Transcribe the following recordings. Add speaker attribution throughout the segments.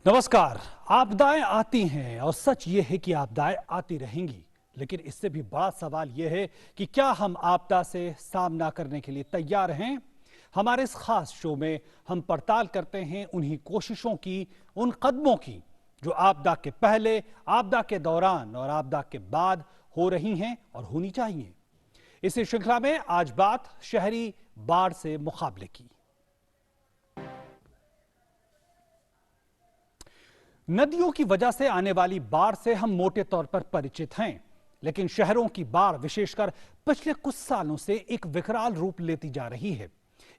Speaker 1: नमस्कार। आपदाएं आती हैं और सच ये है कि आपदाएं आती रहेंगी, लेकिन इससे भी बड़ा सवाल यह है कि क्या हम आपदा से सामना करने के लिए तैयार हैं। हमारे इस खास शो में हम पड़ताल करते हैं उन्हीं कोशिशों की, उन कदमों की जो आपदा के पहले, आपदा के दौरान और आपदा के बाद हो रही हैं और होनी चाहिए। इसी श्रृंखला में आज बात शहरी बाढ़ से मुकाबले की। नदियों की वजह से आने वाली बाढ़ से हम मोटे तौर पर परिचित हैं, लेकिन शहरों की बाढ़ विशेषकर पिछले कुछ सालों से एक विकराल रूप लेती जा रही है।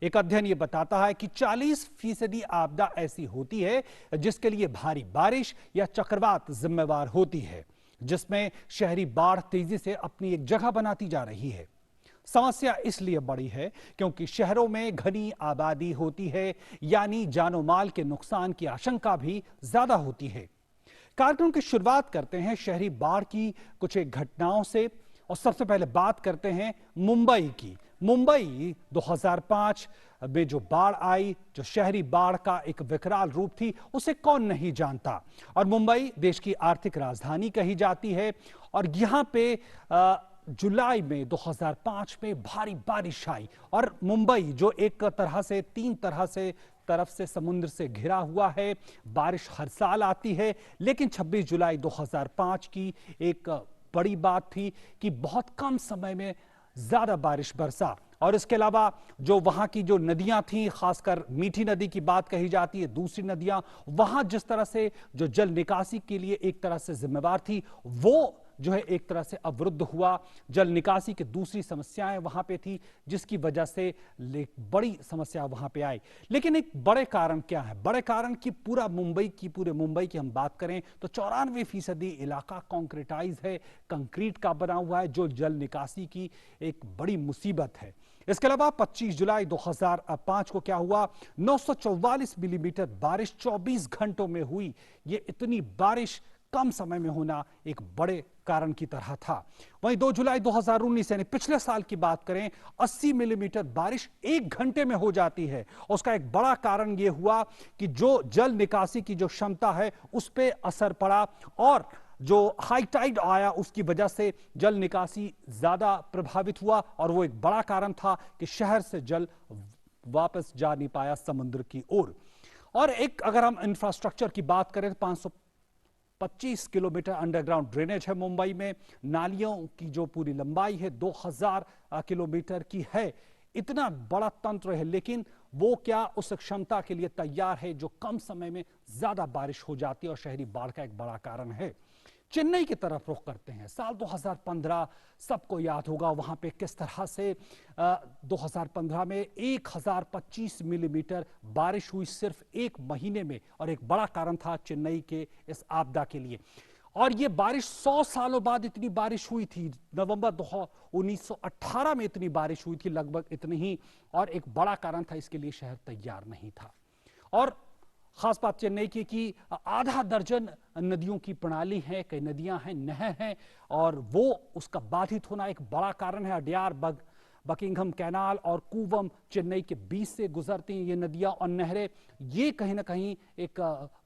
Speaker 1: एक अध्ययन ये बताता है कि 40% आपदा ऐसी होती है जिसके लिए भारी बारिश या चक्रवात जिम्मेवार होती है, जिसमें शहरी बाढ़ तेजी से अपनी एक जगह बनाती जा रही है। समस्या इसलिए बड़ी है क्योंकि शहरों में घनी आबादी होती है, यानी जानो माल के नुकसान की आशंका भी ज्यादा होती है। कार्यक्रम की शुरुआत करते हैं शहरी बाढ़ की कुछ एक घटनाओं से, और सबसे पहले बात करते हैं मुंबई की। मुंबई 2005 में जो बाढ़ आई, जो शहरी बाढ़ का एक विकराल रूप थी, उसे कौन नहीं जानता। और मुंबई देश की आर्थिक राजधानी कही जाती है, और यहां पे जुलाई में 2005 में भारी बारिश आई, और मुंबई जो एक तरह से तीन तरफ से समुद्र से घिरा हुआ है, बारिश हर साल आती है, लेकिन 26 जुलाई 2005 की एक बड़ी बात थी कि बहुत कम समय में ज्यादा बारिश बरसा। और इसके अलावा जो वहां की जो नदियां थी, खासकर मीठी नदी की बात कही जाती है, दूसरी नदियां वहां जिस तरह से जो जल निकासी के लिए एक तरह से जिम्मेवार थी, वो जो है एक तरह से अवरुद्ध हुआ। जल निकासी की दूसरी समस्याएं वहां पे थी, जिसकी वजह से बड़ी समस्या वहां पे आई। लेकिन एक बड़े कारण क्या है? बड़े कारण कि पूरे मुंबई की हम बात करें तो 94% इलाका कॉन्क्रीटाइज है, कंक्रीट का बना हुआ है, जो जल निकासी की एक बड़ी मुसीबत है। इसके अलावा 25 जुलाई 2005 को क्या हुआ? 944 मिलीमीटर बारिश 24 घंटों में हुई। ये इतनी बारिश कम समय में होना एक बड़े कारण की तरह था। वहीं 2 जुलाई 2019 यानी पिछले साल की बात करें, 80 मिलीमीटर बारिश एक घंटे में हो जाती है। उसका एक बड़ा कारण यह हुआ कि जो जल निकासी की जो क्षमता है उस पर असर पड़ा, और जो हाई टाइड आया उसकी वजह से जल निकासी ज्यादा प्रभावित हुआ, और वो एक बड़ा कारण था कि शहर से जल वापस जा नहीं पाया समुद्र की ओर। और एक अगर हम इंफ्रास्ट्रक्चर की बात करें तो 525 किलोमीटर अंडरग्राउंड ड्रेनेज है मुंबई में। नालियों की जो पूरी लंबाई है 2000 किलोमीटर की है। इतना बड़ा तंत्र है, लेकिन वो क्या उस क्षमता के लिए तैयार है जो कम समय में ज्यादा बारिश हो जाती है, और शहरी बाढ़ का एक बड़ा कारण है। चेन्नई की तरफ रुख करते हैं। साल 2015 सबको याद होगा, वहां पे किस तरह से 2015 में 1025 मिलीमीटर बारिश हुई सिर्फ एक महीने में, और एक बड़ा कारण था चेन्नई के इस आपदा के लिए। और ये बारिश 100 सालों बाद इतनी बारिश हुई थी। नवंबर 1918 में इतनी बारिश हुई थी, लगभग इतनी ही, और एक बड़ा कारण था इसके लिए शहर तैयार नहीं था। और खास बात चेन्नई की कि आधा दर्जन नदियों की प्रणाली है, कई नदियां हैं, नहर हैं, और वो उसका बाधित होना एक बड़ा कारण है। अडयार, बकिंघम कैनाल और कूवम चेन्नई के बीच से गुजरती हैं ये नदियां और नहरें। ये कहीं ना कहीं एक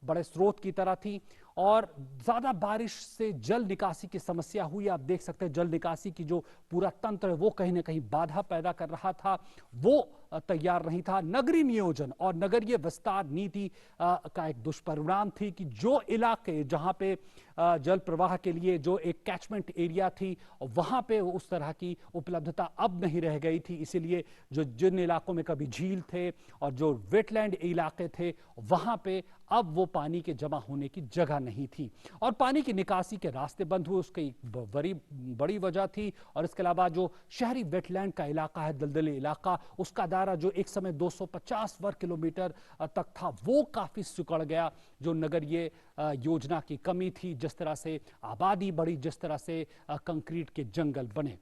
Speaker 1: बड़े स्रोत की तरह थी, और ज्यादा बारिश से जल निकासी की समस्या हुई। आप देख सकते हैं जल निकासी की जो पूरा तंत्र है वो कहीं ना कहीं बाधा पैदा कर रहा था, वो तैयार नहीं था। नगरीय नियोजन और नगरीय विस्तार नीति का एक दुष्परिणाम थी कि जो इलाके जहां पे जल प्रवाह के लिए जो एक कैचमेंट एरिया थी, वहां पे उस तरह की उपलब्धता अब नहीं रह गई थी। इसीलिए जिन इलाकों में कभी झील थे और जो वेटलैंड इलाके थे, वहां पे अब वो पानी के जमा होने की जगह नहीं थी, और पानी की निकासी के रास्ते बंद हुए। उसकी बड़ी वजह थी। और इसके अलावा जो शहरी वेटलैंड का इलाका है, दलदली इलाका, उसका दायरा जो एक समय 250 वर्ग किलोमीटर तक था, वो काफी सिकुड़ गया। जो नगरीय योजना की कमी थी, जिस तरह से आबादी बढ़ी, जिस तरह से कंक्रीट के जंगल बने।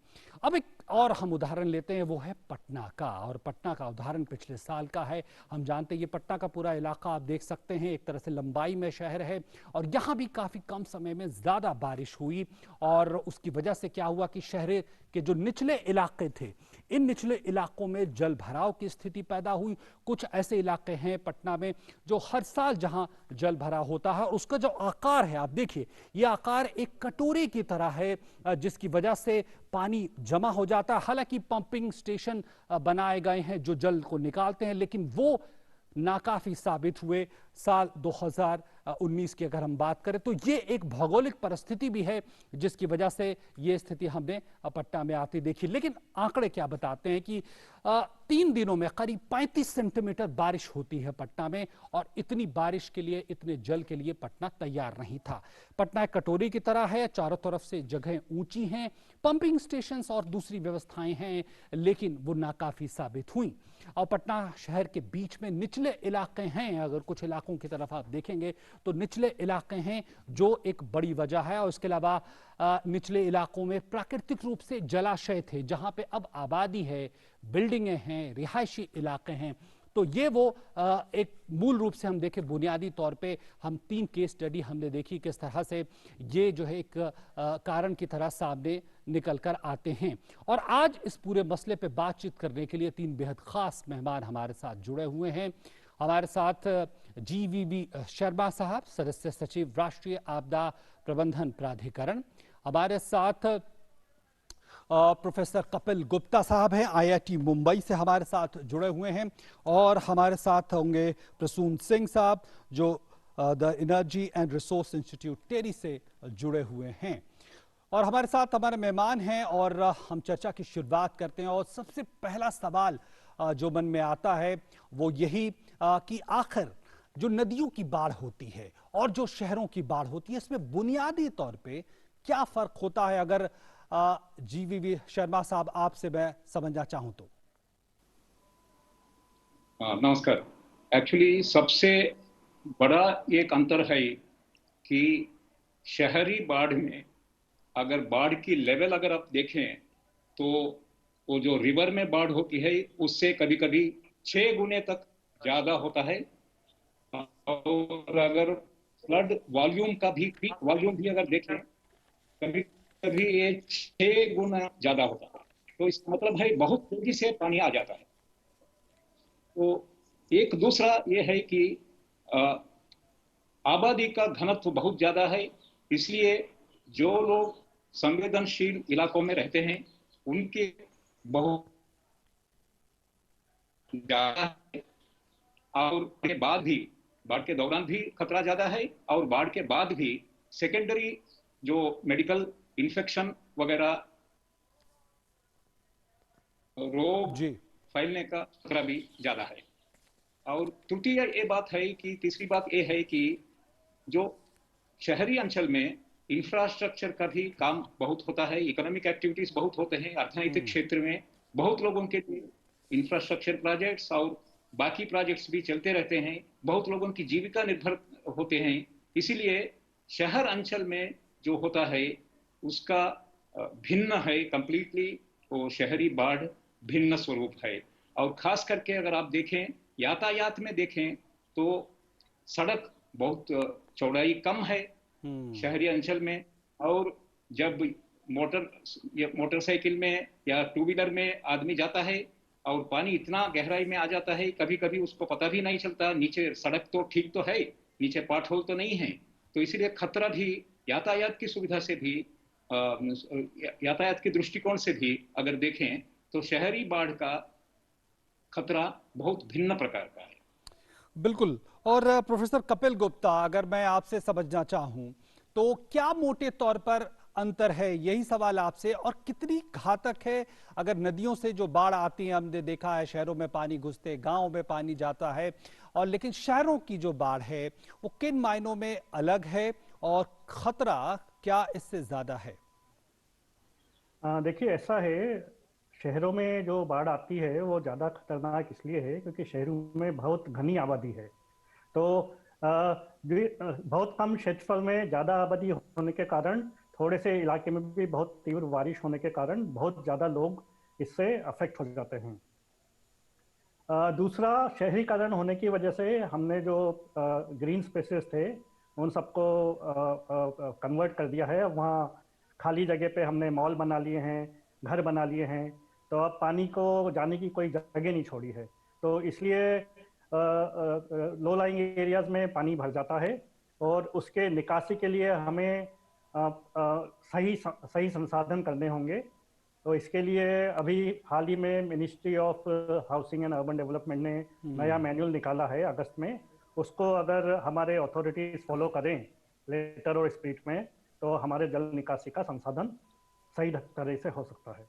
Speaker 1: अब एक और हम उदाहरण लेते हैं, वो है पटना का। और पटना का उदाहरण पिछले साल का है। हम जानते हैं ये पटना का पूरा इलाका आप देख सकते हैं, एक तरह से लंबाई में शहर है, और यहाँ भी काफी कम समय में ज्यादा बारिश हुई, और उसकी वजह से क्या हुआ कि शहर कि जो निचले इलाके थे, इन निचले इलाकों में जल भराव की स्थिति पैदा हुई। कुछ ऐसे इलाके हैं पटना में जो हर साल जहां जल भराव होता है, उसका जो आकार है, आप देखिए, यह आकार एक कटोरे की तरह है, जिसकी वजह से पानी जमा हो जाता है। हालांकि पंपिंग स्टेशन बनाए गए हैं जो जल को निकालते हैं, लेकिन वो नाकाफी साबित हुए। साल 2019 की अगर हम बात करें तो ये एक भौगोलिक परिस्थिति भी है जिसकी वजह से ये स्थिति हमने पटना में आती देखी। लेकिन आंकड़े क्या बताते हैं कि 3 दिनों में करीब 35 सेंटीमीटर बारिश होती है पटना में, और इतनी बारिश के लिए, इतने जल के लिए पटना तैयार नहीं था। पटना एक कटोरी की तरह है, चारों तरफ से जगहें ऊंची हैं, पंपिंग स्टेशंस और दूसरी व्यवस्थाएं हैं, लेकिन वो नाकाफी साबित हुई। और पटना शहर के बीच में निचले इलाके हैं, अगर कुछ इलाकों की तरफ आप देखेंगे तो निचले इलाके हैं जो एक बड़ी वजह है। और इसके अलावा निचले इलाकों में प्राकृतिक रूप से जलाशय थे, जहां पे अब आबादी है, बिल्डिंगें हैं, रिहायशी इलाके हैं। तो ये वो एक मूल रूप से हम देखें, बुनियादी तौर पे हम 3 केस स्टडी हमने देखी किस तरह से ये जो है एक कारण की तरह सामने निकल कर आते हैं। और आज इस पूरे मसले पे बातचीत करने के लिए 3 बेहद खास मेहमान हमारे साथ जुड़े हुए हैं। हमारे साथ GVV शर्मा साहब, सदस्य सचिव राष्ट्रीय आपदा प्रबंधन प्राधिकरण। हमारे साथ प्रोफेसर कपिल गुप्ता साहब हैं, IIT मुंबई से हमारे साथ जुड़े हुए हैं। और हमारे साथ होंगे प्रसून सिंह साहब जो the energy and resource institute TERI से जुड़े हुए हैं। और हमारे साथ हमारे मेहमान हैं और हम चर्चा की शुरुआत करते हैं। और सबसे पहला सवाल जो मन में आता है वो यही कि आखिर जो नदियों की बाढ़ होती है और जो शहरों की बाढ़ होती है, इसमें बुनियादी तौर पे क्या फर्क होता है? अगर GVV शर्मा साहब आपसे मैं समझना चाहूं तो।
Speaker 2: नमस्कार। एक्चुअली सबसे बड़ा एक अंतर है कि शहरी बाढ़ में अगर बाढ़ की लेवल अगर आप देखें तो वो जो रिवर में बाढ़ होती है उससे कभी कभी 6 गुने तक ज्यादा होता है। और अगर फ्लड वॉल्यूम का भी पीक वॉल्यूम भी अगर देखें कभी कभी ये 6 गुना ज्यादा होता है। तो इसका मतलब है बहुत तेजी से पानी आ जाता है। तो एक दूसरा ये है कि आबादी का घनत्व बहुत ज्यादा है, इसलिए जो लोग संवेदनशील इलाकों में रहते हैं उनके बहुत ज्यादा है। और के बाद भी, बाढ़ के दौरान भी खतरा ज्यादा है, और बाढ़ के बाद भी सेकेंडरी जो मेडिकल इन्फेक्शन वगैरह रोग
Speaker 1: जी,
Speaker 2: फैलने का खतरा भी ज्यादा है। और तृतीय ये बात है कि तीसरी बात ये है कि जो शहरी अंचल में इंफ्रास्ट्रक्चर का भी काम बहुत होता है, इकोनॉमिक एक्टिविटीज बहुत होते हैं, अर्थनैतिक क्षेत्र में बहुत लोगों के इंफ्रास्ट्रक्चर प्रोजेक्ट्स और बाकी प्रोजेक्ट्स भी चलते रहते हैं, बहुत लोगों की जीविका निर्भर होते हैं। इसीलिए शहर अंचल में जो होता है उसका भिन्न है कंप्लीटली। वो शहरी बाढ़ भिन्न स्वरूप है। और खास करके अगर आप देखें, यातायात में देखें तो सड़क बहुत चौड़ाई कम है शहरी अंचल में। और जब मोटरसाइकिल में या 2 व्हीलर में आदमी जाता है और पानी इतना गहराई में आ जाता है, कभी कभी उसको पता भी नहीं चलता, नीचे सड़क तो ठीक तो है, नीचे पाट होल तो नहीं है। तो इसीलिए खतरा भी यातायात की सुविधा से भी, यातायात के दृष्टिकोण से भी अगर देखें तो शहरी बाढ़ का खतरा बहुत भिन्न प्रकार का है।
Speaker 1: बिल्कुल। और प्रोफेसर कपिल गुप्ता, अगर मैं आपसे समझना चाहूं तो क्या मोटे तौर पर अंतर है, यही सवाल आपसे, और कितनी घातक है अगर नदियों से जो बाढ़ आती है? हमने देखा है शहरों में पानी घुसते, गांव में पानी जाता है, और लेकिन शहरों की जो बाढ़ है वो किन मायनों में अलग है और खतरा क्या इससे ज्यादा है?
Speaker 3: देखिए, ऐसा है, शहरों में जो बाढ़ आती है वो ज़्यादा खतरनाक इसलिए है क्योंकि शहरों में बहुत घनी आबादी है। तो बहुत कम क्षेत्रफल में ज़्यादा आबादी होने के कारण, थोड़े से इलाके में भी बहुत तीव्र बारिश होने के कारण बहुत ज़्यादा लोग इससे अफेक्ट हो जाते हैं। दूसरा, शहरीकरण होने की वजह से हमने जो ग्रीन स्पेसेस थे उन सबको कन्वर्ट कर दिया है। वहाँ खाली जगह पे हमने मॉल बना लिए हैं, घर बना लिए हैं, तो अब पानी को जाने की कोई जगह नहीं छोड़ी है। तो इसलिए लो लाइंग एरियाज में पानी भर जाता है और उसके निकासी के लिए हमें सही संसाधन करने होंगे। तो इसके लिए अभी हाल ही में ministry of housing and urban development ने नया मैनुअल निकाला है अगस्त में। उसको अगर हमारे अथॉरिटीज फॉलो करें लेटर और स्पिरिट में, तो हमारे जल निकासी का संसाधन सही तरह से हो सकता है।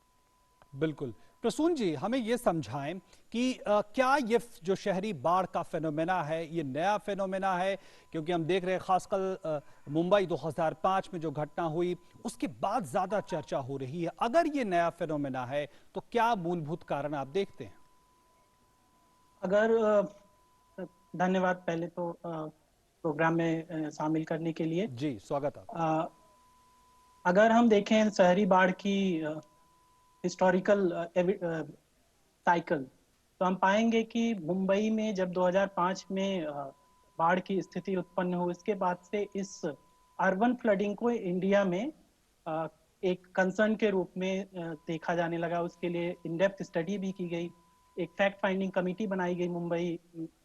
Speaker 1: बिल्कुल। प्रसून जी, हमें ये समझाएं कि क्या ये जो शहरी बाढ़ का फेनोमेना है ये नया फेनोमेना है? क्योंकि हम देख रहे हैं खासकर मुंबई 2005 में जो घटना हुई उसके बाद ज्यादा चर्चा हो रही है। अगर ये नया फेनोमेना है तो क्या मूलभूत कारण आप देखते हैं?
Speaker 4: अगर धन्यवाद पहले तो प्रोग्राम में शामिल करने के लिए।
Speaker 1: जी, स्वागत है।
Speaker 4: अगर हम देखें शहरी बाढ़ की हिस्टोरिकल साइकिल, तो हम पाएंगे कि मुंबई में जब 2005 में बाढ़ की स्थिति उत्पन्न हुई, इसके बाद से इस अर्बन फ्लडिंग को इंडिया में एक कंसर्न के रूप में देखा जाने लगा। उसके लिए इन डेप्थ स्टडी भी की गई, एक फैक्ट फाइंडिंग कमेटी बनाई गई मुंबई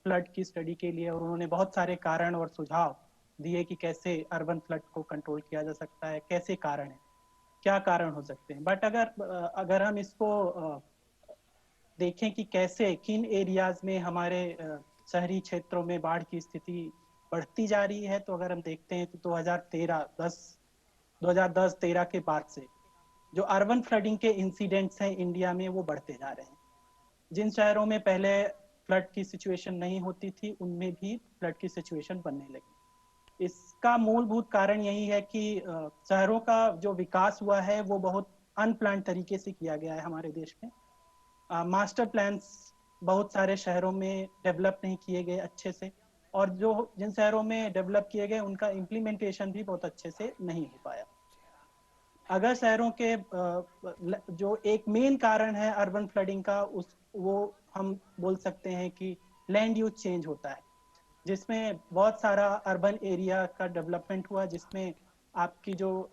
Speaker 4: फ्लड की स्टडी के लिए, और उन्होंने बहुत सारे कारण और सुझाव दिए कि कैसे अर्बन फ्लड को कंट्रोल किया जा सकता है, कैसे कारण है, क्या कारण हो सकते हैं। बट अगर हम इसको देखें कि कैसे किन एरियाज में हमारे शहरी क्षेत्रों में बाढ़ की स्थिति बढ़ती जा रही है, तो अगर हम देखते हैं तो 2010-13 के बाद से जो अर्बन फ्लडिंग के इंसिडेंट्स हैं इंडिया में वो बढ़ते जा रहे हैं। जिन शहरों में पहले फ्लड की सिचुएशन नहीं होती थी उनमें भी फ्लड की सिचुएशन बनने लगी। इसका मूलभूत कारण यही है कि शहरों का जो विकास हुआ है वो बहुत अनप्लान्ड तरीके से किया गया है हमारे देश में। मास्टर प्लान्स बहुत सारे शहरों में डेवलप नहीं किए गए अच्छे से, और जिन शहरों में डेवलप किए गए उनका इम्प्लीमेंटेशन भी बहुत अच्छे से नहीं हो पाया। अगर शहरों के जो एक मेन कारण है अर्बन फ्लडिंग का, वो हम बोल सकते हैं कि लैंड यूज चेंज होता है, जिसमें बहुत सारा अर्बन एरिया का डेवलपमेंट हुआ, जिसमें आपकी जो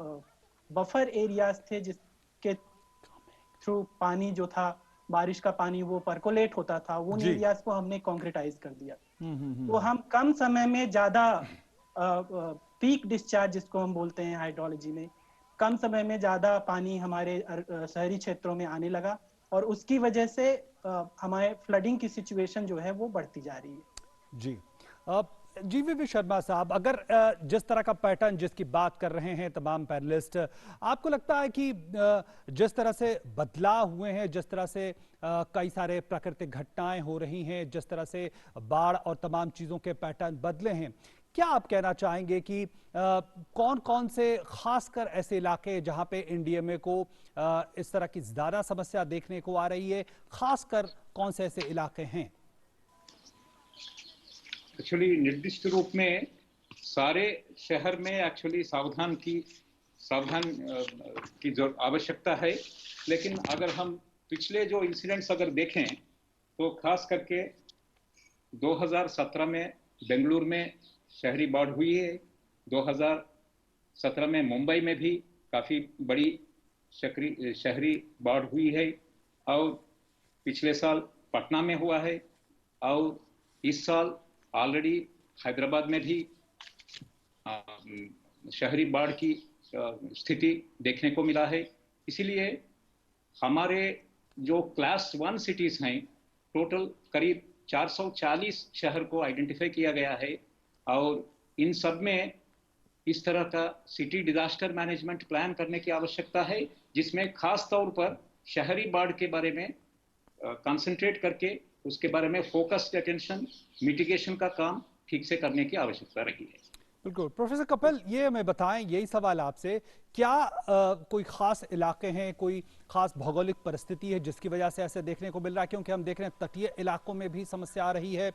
Speaker 4: बफर एरियाज थे जिसके थ्रू पानी जो था, बारिश का पानी वो परकोलेट होता था, उन एरियाज को हमने कॉन्क्रीटाइज कर दिया। तो हम कम समय में ज्यादा पीक डिस्चार्ज जिसको हम बोलते हैं हाइड्रोलॉजी में, कम समय में ज्यादा पानी हमारे शहरी क्षेत्रों में आने लगा, और उसकी वजह से हमारे फ्लडिंग की सिचुएशन जो है वो बढ़ती जा रही है।
Speaker 1: जी, GVV शर्मा साहब, अगर जिस तरह का पैटर्न जिसकी बात कर रहे हैं तमाम पैनलिस्ट, आपको लगता है कि जिस तरह से बदलाव हुए हैं, जिस तरह से कई सारे प्राकृतिक घटनाएं हो रही हैं, जिस तरह से बाढ़ और तमाम चीज़ों के पैटर्न बदले हैं, क्या आप कहना चाहेंगे कि कौन कौन से खासकर ऐसे इलाके जहां पे एनडीएमए को इस तरह की ज़्यादा समस्या देखने को आ रही है, खासकर कौन से ऐसे इलाके हैं?
Speaker 2: एक्चुअली निर्दिष्ट रूप में सारे शहर में एक्चुअली सावधान की जो आवश्यकता है, लेकिन अगर हम पिछले जो इंसिडेंट्स अगर देखें तो खास करके 2017 में बेंगलुरु में शहरी बाढ़ हुई है, 2017 में मुंबई में भी काफ़ी बड़ी शहरी बाढ़ हुई है, और पिछले साल पटना में हुआ है, और इस साल ऑलरेडी हैदराबाद में भी शहरी बाढ़ की स्थिति देखने को मिला है। इसीलिए हमारे जो क्लास 1 सिटीज़ हैं, टोटल करीब 440 शहर को आइडेंटिफाई किया गया है, और इन सब में इस तरह का सिटी डिजास्टर मैनेजमेंट प्लान करने की आवश्यकता है, जिसमें खास तौर पर शहरी बाढ़ के बारे में कंसंट्रेट करके उसके बारे में फोकस्ड अटेंशन, मिटिगेशन का काम ठीक से करने की आवश्यकता रही है।
Speaker 1: बिल्कुल। प्रोफेसर कपिल, ये हमें बताएं, यही सवाल आपसे, क्या कोई खास इलाके हैं, कोई खास भौगोलिक परिस्थिति है जिसकी वजह से ऐसे देखने को मिल रहा है? क्योंकि हम देख रहे हैं तटीय इलाकों में भी समस्या आ रही है,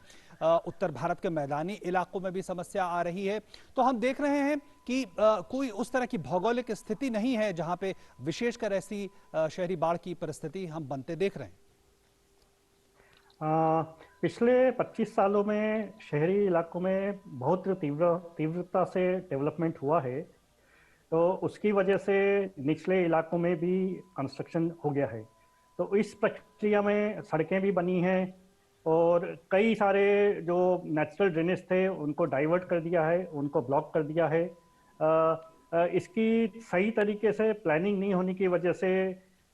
Speaker 1: उत्तर भारत के मैदानी इलाकों में भी समस्या आ रही है, तो हम देख रहे हैं कि कोई उस तरह की भौगोलिक स्थिति नहीं है जहां पे विशेषकर ऐसी शहरी बाढ़ की परिस्थिति हम बनते देख रहे हैं।
Speaker 3: पिछले 25 सालों में शहरी इलाकों में बहुत तीव्रता से डेवलपमेंट हुआ है। तो उसकी वजह से निचले इलाकों में भी कंस्ट्रक्शन हो गया है। तो इस प्रक्रिया में सड़कें भी बनी हैं और कई सारे जो नेचुरल ड्रेनेज थे उनको डाइवर्ट कर दिया है, उनको ब्लॉक कर दिया है। इसकी सही तरीके से प्लानिंग नहीं होने की वजह से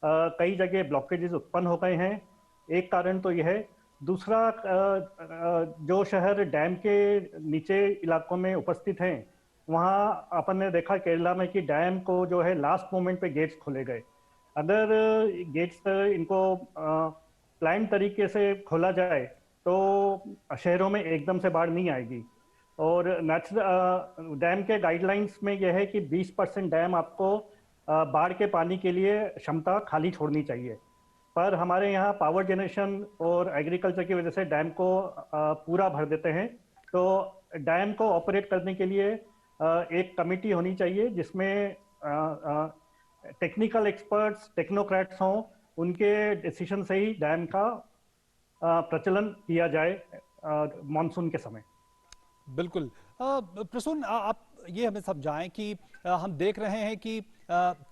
Speaker 3: कई जगह ब्लॉकेजेस उत्पन्न हो गए हैं। एक कारण तो यह है। दूसरा, जो शहर डैम के नीचे इलाकों में उपस्थित हैं, वहाँ अपन ने देखा केरला में कि डैम को जो है लास्ट मोमेंट पे गेट्स खोले गए। अगर गेट्स इनको प्लान तरीके से खोला जाए तो शहरों में एकदम से बाढ़ नहीं आएगी। और नेचुरल डैम के गाइडलाइंस में यह है कि 20% डैम आपको बाढ़ के पानी के लिए क्षमता खाली छोड़नी चाहिए। पर हमारे यहाँ पावर जनरेशन और एग्रीकल्चर की वजह से डैम को पूरा भर देते हैं। तो डैम को ऑपरेट करने के लिए एक कमेटी होनी चाहिए जिसमें टेक्निकल एक्सपर्ट्स, टेक्नोक्रेट्स हों, उनके डिसीजन से ही डैम का प्रचलन किया जाए मानसून के समय।
Speaker 1: बिल्कुल। प्रसून, आप ये हमें समझाएं कि हम देख रहे हैं कि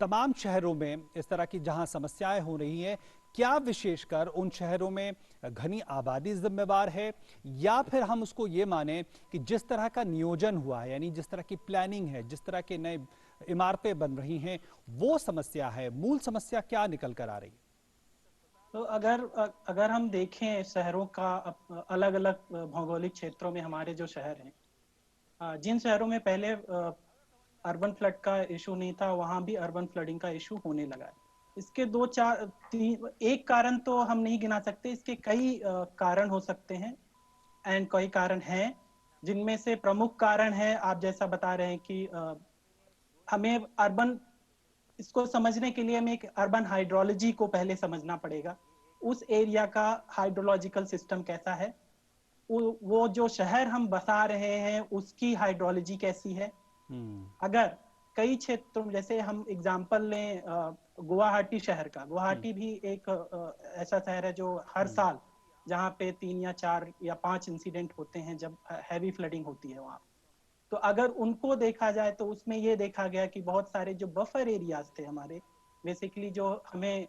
Speaker 1: तमाम शहरों में इस तरह की जहां समस्याएं हो रही हैं, क्या विशेषकर उन शहरों में घनी आबादी जिम्मेवार है, या फिर हम उसको ये माने कि जिस तरह का नियोजन हुआ है, यानी जिस तरह की प्लानिंग है, जिस तरह के नए इमारतें बन रही हैं, वो समस्या है? मूल समस्या क्या निकल कर आ रही है?
Speaker 4: तो अगर हम देखें शहरों का अलग अलग भौगोलिक क्षेत्रों में हमारे जो शहर हैं, जिन शहरों में पहले अर्बन फ्लड का इशू नहीं था, वहां भी अर्बन फ्लडिंग का इशू होने लगा है। इसके एक कारण तो हम नहीं गिना सकते, इसके कई कारण हो सकते हैं एंड कई कारण हैं, जिनमें से प्रमुख कारण है आप जैसा बता रहे हैं कि हमें अर्बन, इसको समझने के लिए हमें एक अर्बन हाइड्रोलॉजी को पहले समझना पड़ेगा। उस एरिया का हाइड्रोलॉजिकल सिस्टम कैसा है, वो जो शहर हम बसा रहे हैं उसकी हाइड्रोलॉजी कैसी है। अगर कई क्षेत्रों, जैसे हम एग्जांपल लें गुवाहाटी शहर का, गुवाहाटी भी एक ऐसा शहर है जो हर साल जहाँ पे 3 या 4 या 5 इंसिडेंट होते हैं जब हैवी फ्लडिंग होती है वहाँ। तो अगर उनको देखा जाए तो उसमें ये देखा गया कि बहुत सारे जो बफर एरियाज थे हमारे, बेसिकली जो हमें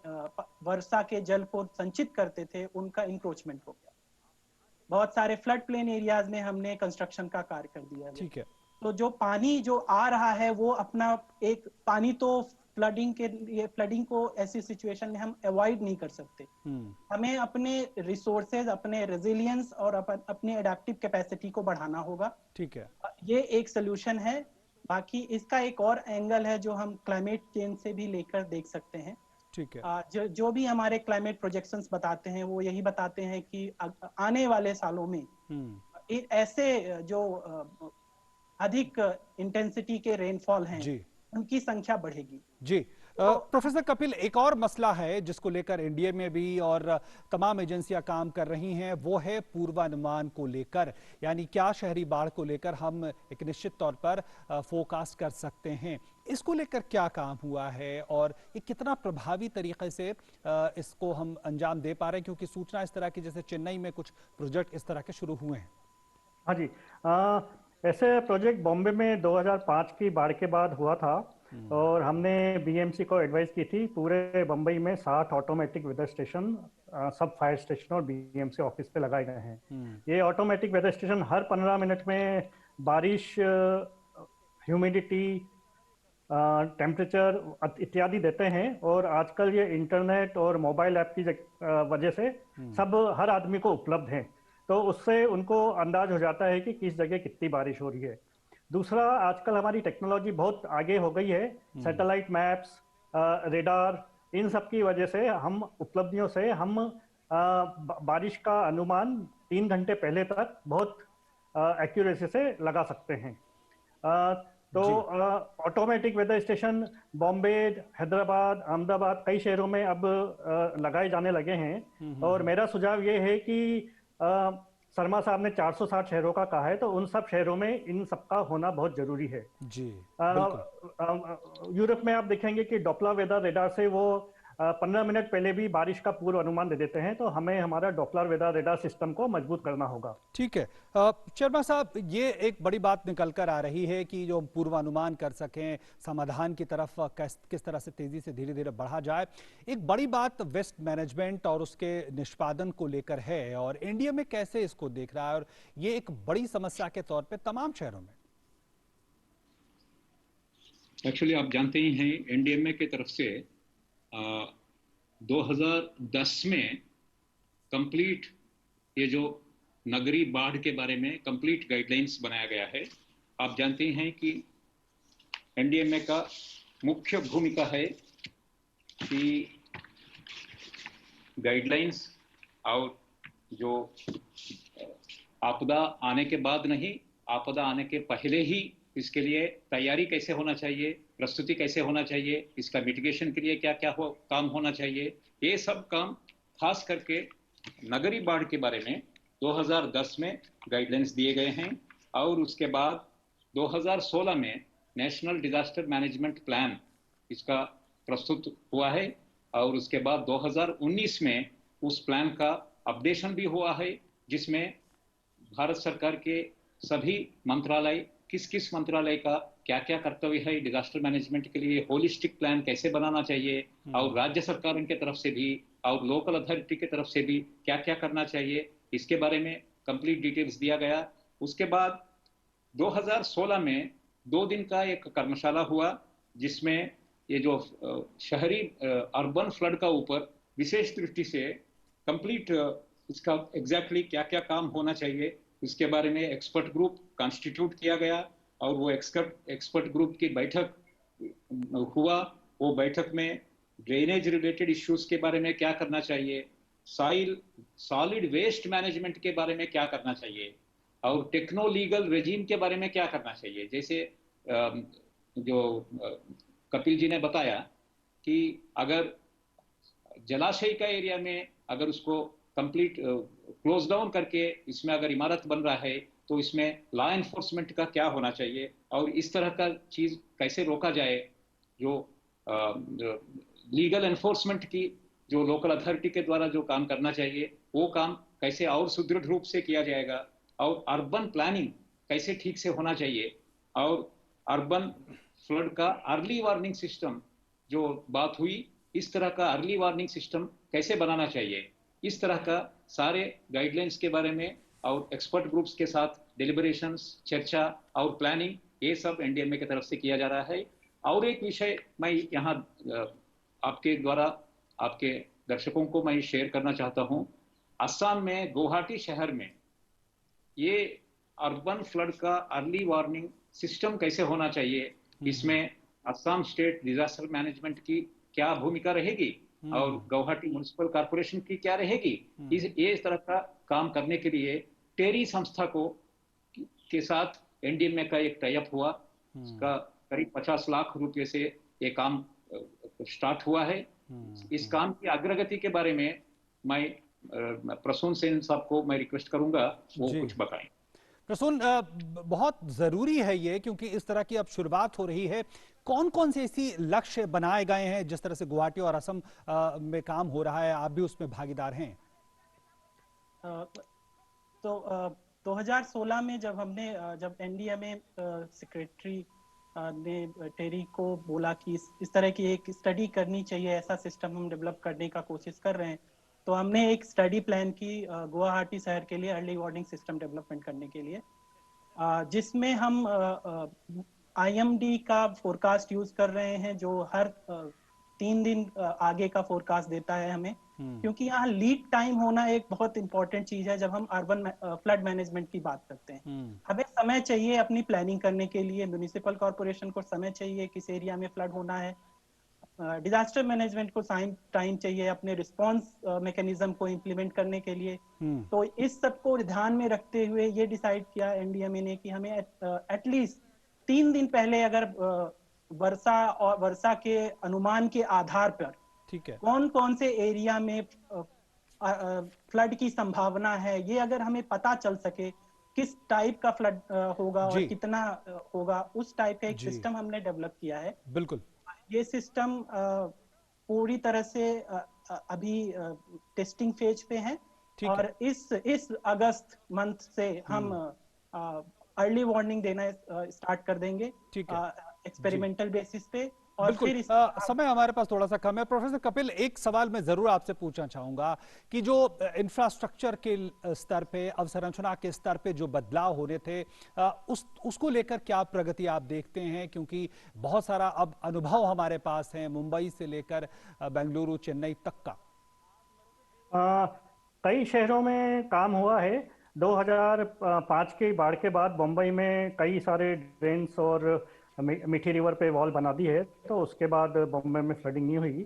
Speaker 4: वर्षा के जल को संचित करते थे, उनका इंक्रोचमेंट हो गया। बहुत सारे फ्लड प्लेन एरियाज में हमने कंस्ट्रक्शन का कार्य कर दिया।
Speaker 1: ठीक है।
Speaker 4: तो जो पानी जो आ रहा है वो अपना एक पानी तो फ्लडिंग को ऐसी सिचुएशन में हम अवॉइड नहीं कर सकते। हमें अपने रिसोर्सेज, अपने रेजिलियंस और अपने एडेप्टिव कैपेसिटी को बढ़ाना होगा।
Speaker 1: ठीक है,
Speaker 4: ये एक सोल्यूशन है। बाकी इसका एक और एंगल है जो हम क्लाइमेट चेंज से भी लेकर देख सकते हैं।
Speaker 1: ठीक है।
Speaker 4: जो भी हमारे क्लाइमेट प्रोजेक्शंस बताते हैं वो यही बताते हैं कि आने वाले सालों में ऐसे जो अधिक इंटेंसिटी के रेनफॉल हैं
Speaker 1: जी,
Speaker 4: उनकी संख्या बढ़ेगी।
Speaker 1: जी। प्रोफेसर कपिल, एक और मसला है जिसको लेकर एनडीए में भी और तमाम एजेंसियां काम कर रही हैं, वो है पूर्वानुमान को लेकर, यानी क्या शहरी बाढ़ को लेकर हम एक निश्चित तौर पर फोरकास्ट कर सकते हैं। इसको लेकर क्या काम हुआ है और ये कितना प्रभावी तरीके से इसको हम अंजाम दे पा रहे हैं, क्योंकि सूचना इस तरह की, जैसे चेन्नई में कुछ प्रोजेक्ट इस तरह के शुरू हुए हैं।
Speaker 3: हाँ जी, ऐसे प्रोजेक्ट बॉम्बे में 2005 की बाढ़ के बाद हुआ था और हमने बीएमसी को एडवाइस की थी पूरे बम्बई में 60 ऑटोमेटिक वेदर स्टेशन सब फायर स्टेशन और बीएमसी ऑफिस पे लगाए गए हैं। ये ऑटोमेटिक वेदर स्टेशन हर 15 मिनट में बारिश, ह्यूमिडिटी, टेम्परेचर इत्यादि देते हैं और आजकल ये इंटरनेट और मोबाइल ऐप की वजह से सब हर आदमी को उपलब्ध है, तो उससे उनको अंदाज हो जाता है कि किस जगह कितनी बारिश हो रही है। दूसरा, आजकल हमारी टेक्नोलॉजी बहुत आगे हो गई है, सैटेलाइट मैप्स, रेडार, इन सब की वजह से हम उपलब्धियों से हम बारिश का अनुमान 3 घंटे पहले तक बहुत एक्यूरेसी से लगा सकते हैं। तो automatic weather station Bombay, Hyderabad, Ahmedabad, कई शहरों में अब लगाए जाने लगे हैं और मेरा सुझाव ये है कि शर्मा साहब ने 460 शहरों का कहा है, तो उन सब शहरों में इन सबका होना बहुत जरूरी है।
Speaker 1: जी,
Speaker 3: यूरोप में आप देखेंगे कि डॉप्लर वेदर रेडार से वो 15 मिनट पहले भी बारिश का पूर्व अनुमान दे देते हैं, तो हमें हमारा डॉप्लर वेदर रेडार सिस्टम को मजबूत करना होगा।
Speaker 1: ठीक है। शर्मा साहब, ये एक बड़ी बात निकल कर आ रही है कि जो पूर्वानुमान कर सकें, समाधान की तरफ किस तरह से तेजी से धीरे धीरे बढ़ा जाए। एक बड़ी बात वेस्ट मैनेजमेंट और उसके निष्पादन को लेकर है, और इंडिया में कैसे इसको देख रहा है, और ये एक बड़ी समस्या के तौर पे तमाम शहरों में।
Speaker 2: एक्चुअली आप जानते ही हैं, एनडीएमए की तरफ से 2010 में कंप्लीट ये जो नगरीय बाढ़ के बारे में कंप्लीट गाइडलाइंस बनाया गया है। आप जानते हैं कि एनडीएमए का मुख्य भूमिका है कि गाइडलाइंस और जो आपदा आने के बाद नहीं, आपदा आने के पहले ही इसके लिए तैयारी कैसे होना चाहिए, प्रस्तुति कैसे होना चाहिए, इसका मिटिगेशन के लिए क्या क्या काम होना चाहिए, ये सब काम खास करके नगरीय बाढ़ के बारे में 2010 में गाइडलाइंस दिए गए हैं। और उसके बाद 2016 में नेशनल डिजास्टर मैनेजमेंट प्लान इसका प्रस्तुत हुआ है, और उसके बाद 2019 में उस प्लान का अपडेशन भी हुआ है, जिसमें भारत सरकार के सभी मंत्रालय, किस किस मंत्रालय का क्या क्या कर्तव्य है डिजास्टर मैनेजमेंट के लिए, होलिस्टिक प्लान कैसे बनाना चाहिए, और राज्य सरकार की तरफ से भी और लोकल अथॉरिटी की तरफ से भी क्या क्या करना चाहिए, इसके बारे में कंप्लीट डिटेल्स दिया गया। उसके बाद 2016 में 2 दिन का एक कर्मशाला हुआ, जिसमें ये जो शहरी अर्बन फ्लड का ऊपर विशेष दृष्टि से कंप्लीट इसका एग्जैक्टली क्या क्या काम होना चाहिए, इसके बारे में एक्सपर्ट ग्रुप कॉन्स्टिट्यूट किया गया, और वो एक्सपर्ट ग्रुप की बैठक हुआ। वो बैठक में ड्रेनेज रिलेटेड इश्यूज के बारे में क्या करना चाहिए, सॉलिड वेस्ट मैनेजमेंट के बारे में क्या करना चाहिए, और टेक्नो लीगल रेजिम के बारे में क्या करना चाहिए। जैसे जो कपिल जी ने बताया कि अगर जलाशय का एरिया में अगर उसको कंप्लीट क्लोज डाउन करके इसमें अगर इमारत बन रहा है, तो इसमें लॉ एनफोर्समेंट का क्या होना चाहिए, और इस तरह का चीज कैसे रोका जाए, जो लीगल एनफोर्समेंट की जो लोकल अथॉरिटी के द्वारा जो काम करना चाहिए, वो काम कैसे और सुदृढ़ रूप से किया जाएगा, और अर्बन प्लानिंग कैसे ठीक से होना चाहिए, और अर्बन फ्लड का अर्ली वार्निंग सिस्टम जो बात हुई, इस तरह का अर्ली वार्निंग सिस्टम कैसे बनाना चाहिए, इस तरह का सारे गाइडलाइंस के बारे में और एक्सपर्ट ग्रुप्स के साथ डिलिबरेशंस, चर्चा और प्लानिंग, ये सब एनडीएमए की तरफ से किया जा रहा है। और एक विषय मैं यहाँ आपके द्वारा आपके दर्शकों को मैं शेयर करना चाहता हूँ। असम में गुवाहाटी शहर में ये अर्बन फ्लड का अर्ली वार्निंग सिस्टम कैसे होना चाहिए, इसमें असम स्टेट डिजास्टर मैनेजमेंट की क्या भूमिका रहेगी और गुवाहाटी म्युनिसिपल कॉर्पोरेशन की क्या रहेगी, इस तरह का काम करने के लिए टेरी संस्था के साथ एनडीएमए का एक टाई अप हुआ। इसका करीब 50 लाख रुपए से ये काम स्टार्ट हुआ है। इस काम की अग्रगति के बारे में मैं प्रसून सेन साहब को मैं रिक्वेस्ट करूंगा वो कुछ बताएं।
Speaker 1: प्रसून, बहुत जरूरी है ये, क्योंकि इस तरह की अब शुरुआत हो रही है। कौन कौन से ऐसी लक्ष्य बनाए गए हैं, जिस तरह से गुवाहाटी और असम में काम हो रहा है, आप भी उसमें भागीदार हैं?
Speaker 4: तो 2016 में जब एनडीएमए सेक्रेटरी ने टेरी को बोला कि इस तरह की एक स्टडी करनी चाहिए, ऐसा सिस्टम हम डेवलप करने का कोशिश कर रहे हैं, तो हमने एक स्टडी प्लान की गुवाहाटी शहर के लिए अर्ली वार्निंग सिस्टम डेवलपमेंट करने के लिए, जिसमें हम आईएमडी का फोरकास्ट यूज कर रहे हैं, जो हर 3 दिन आगे का फोरकास्ट देता है हमें, क्योंकि यहाँ लीड टाइम होना एक बहुत इंपॉर्टेंट चीज है। जब हम अर्बन फ्लड मैनेजमेंट की बात करते हैं, हमें समय चाहिए अपनी प्लानिंग करने के लिए, म्युनिसिपल कॉर्पोरेशन को समय चाहिए किस एरिया में फ्लड होना है, डिजास्टर मैनेजमेंट को टाइम चाहिए अपने रिस्पांस मैकेनिज्म को इम्प्लीमेंट करने के लिए। तो इस सब को ध्यान में रखते हुए ये डिसाइड किया एनडीएमए ने कि हमें एटलीस्ट 3 दिन पहले अगर वर्षा के अनुमान के आधार पर
Speaker 1: ठीक है,
Speaker 4: कौन कौन से एरिया में फ्लड की संभावना है, ये अगर हमें पता चल सके किस टाइप का फ्लड होगा और कितना होगा, उस टाइप का एक सिस्टम हमने डेवलप किया है।
Speaker 1: बिल्कुल।
Speaker 4: ये सिस्टम पूरी तरह से अभी टेस्टिंग फेज पे हैं और इस अगस्त मंथ से हम अर्ली वार्निंग देना स्टार्ट कर देंगे एक्सपेरिमेंटल बेसिस पे। और फिर
Speaker 1: समय हमारे पास थोड़ा सा कम है। प्रोफेसर कपिल, एक सवाल मैं जरूर आपसे पूछना चाहूंगा कि जो इंफ्रास्ट्रक्चर के स्तर पे, अवसंरचना के स्तर पे जो बदलाव होने थे, उसको लेकर क्या प्रगति आप देखते हैं? क्योंकि बहुत सारा अब अनुभव हमारे पास है, मुंबई से लेकर बेंगलुरु, चेन्नई तक का।
Speaker 3: कई शहरों में काम हुआ है। 2005 की बाढ़ के बाद मुंबई में कई सारे ड्रेन्स और मीठी रिवर पे वॉल बना दी है, तो उसके बाद बॉम्बे में फ्लडिंग नहीं हुई।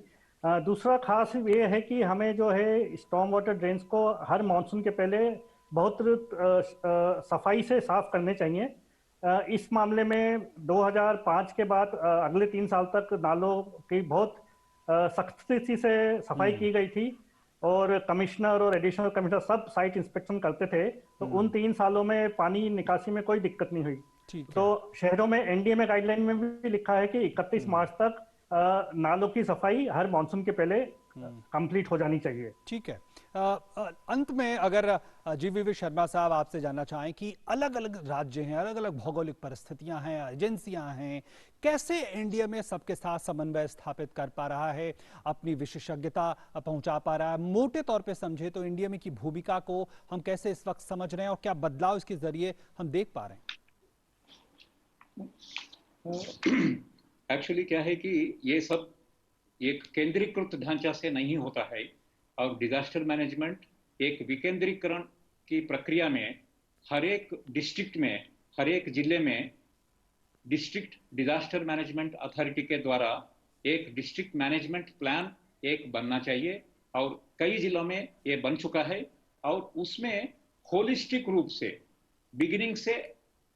Speaker 3: दूसरा खास ये है कि हमें जो है स्टॉर्म वाटर ड्रेन्स को हर मानसून के पहले बहुत सफाई से साफ करने चाहिए। इस मामले में 2005 के बाद अगले 3 साल तक नालों की बहुत सख्ती से सफाई की गई थी और कमिश्नर और एडिशनल कमिश्नर सब साइट इंस्पेक्शन करते थे, तो उन 3 सालों में पानी निकासी में कोई दिक्कत नहीं हुई। तो शहरों में एनडीए में गाइडलाइन में भी लिखा है कि 31 मार्च तक नालों की सफाई हर मानसून के पहले कंप्लीट हो जानी चाहिए।
Speaker 1: ठीक है। अंत में अगर जीवीवी शर्मा साहब आपसे जानना चाहें कि अलग अलग राज्य हैं, अलग अलग भौगोलिक परिस्थितियां हैं, एजेंसियां हैं, कैसे इंडिया में सबके साथ समन्वय स्थापित कर पा रहा है, अपनी विशेषज्ञता पहुंचा पा रहा है? मोटे तौर पे समझे तो इंडिया में की भूमिका को हम कैसे इस वक्त समझ रहे हैं और क्या बदलाव इसके जरिए हम देख पा रहे हैं?
Speaker 2: एक्चुअली क्या है कि ये सब एक केंद्रीकृत ढांचा से नहीं होता है और डिजास्टर मैनेजमेंट एक विकेंद्रीकरण की प्रक्रिया में हर एक डिस्ट्रिक्ट में, हर एक जिले में डिस्ट्रिक्ट डिजास्टर मैनेजमेंट अथॉरिटी के द्वारा एक डिस्ट्रिक्ट मैनेजमेंट प्लान एक बनना चाहिए और कई जिलों में ये बन चुका है और उसमें होलिस्टिक रूप से बिगिनिंग से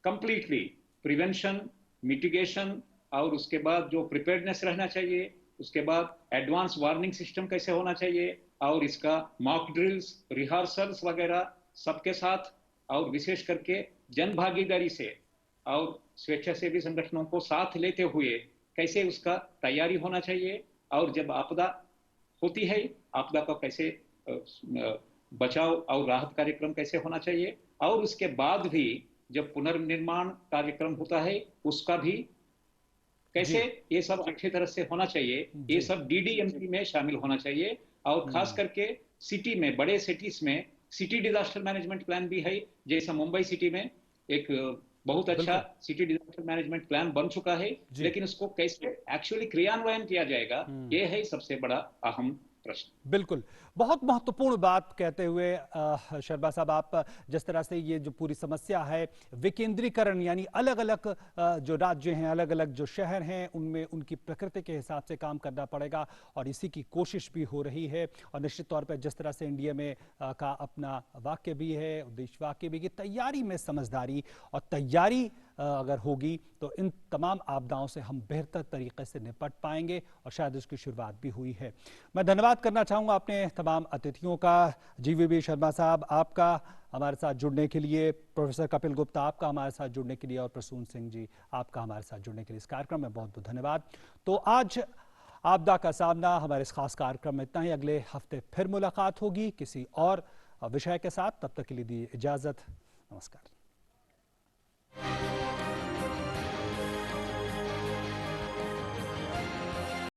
Speaker 2: कंप्लीटली प्रिवेंशन, मिटिगेशन और उसके बाद जो प्रिपेयर्डनेस रहना चाहिए, उसके बाद एडवांस वार्निंग सिस्टम कैसे होना चाहिए और इसका मॉक ड्रिल्स, रिहर्सल्स वगैरह सबके साथ और विशेष करके जन भागीदारी से और स्वेच्छासेवी संगठनों को साथ लेते हुए कैसे उसका तैयारी होना चाहिए और जब आपदा होती है, आपदा का कैसे बचाव और राहत कार्यक्रम कैसे होना चाहिए और उसके बाद भी जब पुनर्निर्माण कार्यक्रम होता है उसका भी कैसे ये सब अच्छी तरह से होना चाहिए, ये सब डीडीएमपी में शामिल होना चाहिए और खास करके सिटी में, बड़े सिटीज में सिटी डिजास्टर मैनेजमेंट प्लान भी है। जैसा मुंबई सिटी में एक बहुत अच्छा सिटी डिजास्टर मैनेजमेंट प्लान बन चुका है, लेकिन उसको कैसे एक्चुअली क्रियान्वयन किया जाएगा, ये है सबसे बड़ा अहम प्रश्न।
Speaker 1: बिल्कुल, बहुत महत्वपूर्ण बात कहते हुए शर्मा साहब, आप जिस तरह से ये जो पूरी समस्या है विकेंद्रीकरण, यानी अलग अलग जो राज्य हैं, अलग अलग जो शहर हैं, उनमें उनकी प्रकृति के हिसाब से काम करना पड़ेगा और इसी की कोशिश भी हो रही है। और निश्चित तौर पर जिस तरह से इंडिया में का अपना वाक्य भी है, उद्देश्य वाक्य भी, कि तैयारी में समझदारी और तैयारी अगर होगी तो इन तमाम आपदाओं से हम बेहतर तरीके से निपट पाएंगे और शायद इसकी शुरुआत भी हुई है। मैं धन्यवाद करना चाहूँगा अपने तमाम अतिथियों का, जीवीवी शर्मा साहब आपका हमारे साथ जुड़ने के लिए, प्रोफेसर कपिल गुप्ता आपका हमारे साथ जुड़ने के लिए और प्रसून सिंह जी आपका हमारे साथ जुड़ने के लिए इस कार्यक्रम में बहुत बहुत धन्यवाद। तो आज आपदा का सामना हमारे इस खास कार्यक्रम में इतना ही। अगले हफ्ते फिर मुलाकात होगी किसी और विषय के साथ, तब तक के लिए दी इजाज़त। नमस्कार।